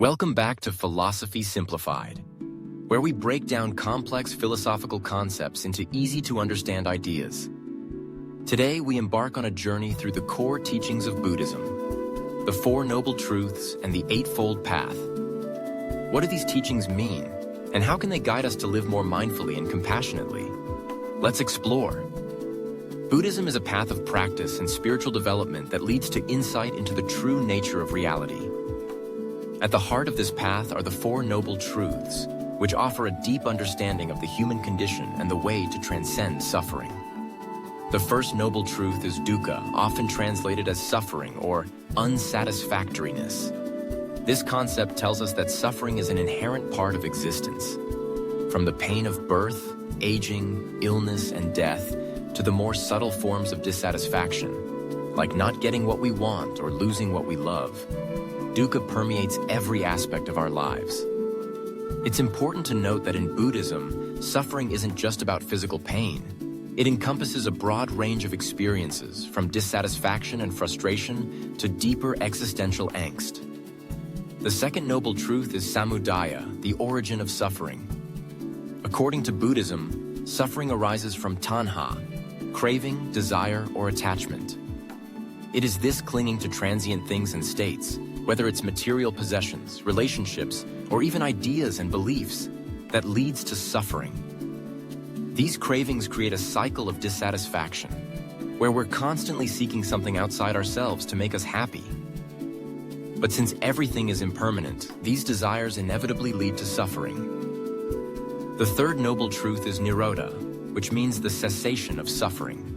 Welcome back to Philosophy Simplified, where we break down complex philosophical concepts into easy-to-understand ideas. Today, we embark on a journey through the core teachings of Buddhism, the Four Noble Truths and the Eightfold Path. What do these teachings mean, and how can they guide us to live more mindfully and compassionately? Let's explore. Buddhism is a path of practice and spiritual development that leads to insight into the true nature of reality. At the heart of this path are the Four Noble Truths, which offer a deep understanding of the human condition and the way to transcend suffering. The first noble truth is dukkha, often translated as suffering or unsatisfactoriness. This concept tells us that suffering is an inherent part of existence. From the pain of birth, aging, illness, and death, to the more subtle forms of dissatisfaction, like not getting what we want or losing what we love, dukkha permeates every aspect of our lives. It's important to note that in Buddhism, suffering isn't just about physical pain. It encompasses a broad range of experiences, from dissatisfaction and frustration to deeper existential angst. The second noble truth is samudaya, the origin of suffering. According to Buddhism, suffering arises from tanha, craving, desire, or attachment. It is this clinging to transient things and states, whether it's material possessions, relationships, or even ideas and beliefs, that leads to suffering. These cravings create a cycle of dissatisfaction, where we're constantly seeking something outside ourselves to make us happy. But since everything is impermanent, these desires inevitably lead to suffering. The third noble truth is nirodha, which means the cessation of suffering.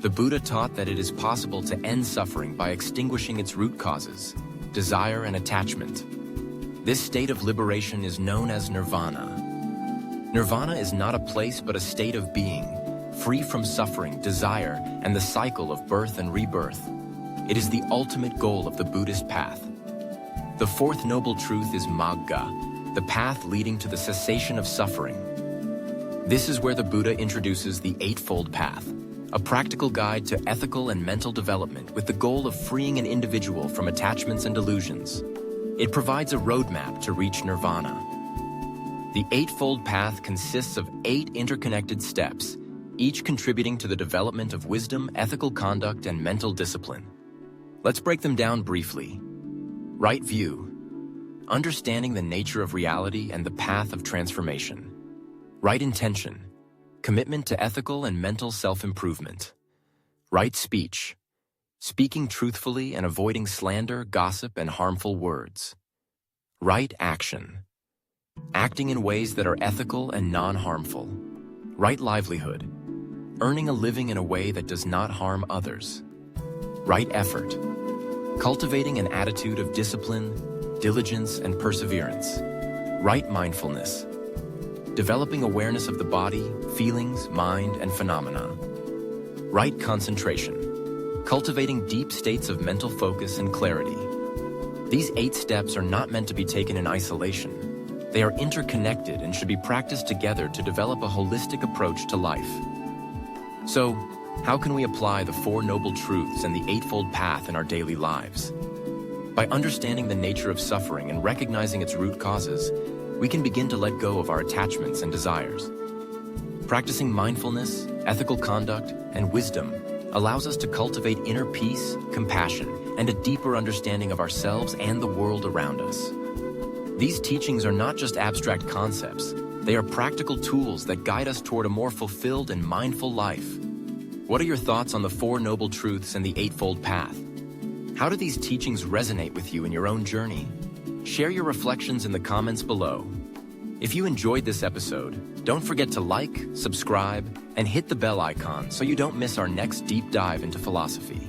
The Buddha taught that it is possible to end suffering by extinguishing its root causes, desire and attachment. This state of liberation is known as nirvana. Nirvana is not a place but a state of being, free from suffering, desire, and the cycle of birth and rebirth. It is the ultimate goal of the Buddhist path. The fourth noble truth is magga, the path leading to the cessation of suffering. This is where the Buddha introduces the Eightfold Path, a practical guide to ethical and mental development with the goal of freeing an individual from attachments and delusions. It provides a roadmap to reach nirvana. The Eightfold Path consists of 8 interconnected steps, each contributing to the development of wisdom, ethical conduct, and mental discipline. Let's break them down briefly. Right view. Understanding the nature of reality and the path of transformation. Right intention. Commitment to ethical and mental self-improvement. Right speech. Speaking truthfully and avoiding slander, gossip, and harmful words. Right action. Acting in ways that are ethical and non-harmful. Right livelihood. Earning a living in a way that does not harm others. Right effort. Cultivating an attitude of discipline, diligence, and perseverance. Right mindfulness. Developing awareness of the body, feelings, mind, and phenomena. Right concentration. Cultivating deep states of mental focus and clarity. These 8 steps are not meant to be taken in isolation. They are interconnected and should be practiced together to develop a holistic approach to life. So, how can we apply the Four Noble Truths and the Eightfold Path in our daily lives? By understanding the nature of suffering and recognizing its root causes, we can begin to let go of our attachments and desires. Practicing mindfulness, ethical conduct, and wisdom allows us to cultivate inner peace, compassion, and a deeper understanding of ourselves and the world around us. These teachings are not just abstract concepts, they are practical tools that guide us toward a more fulfilled and mindful life. What are your thoughts on the Four Noble Truths and the Eightfold Path? How do these teachings resonate with you in your own journey? Share your reflections in the comments below. If you enjoyed this episode, don't forget to like, subscribe, and hit the bell icon so you don't miss our next deep dive into philosophy.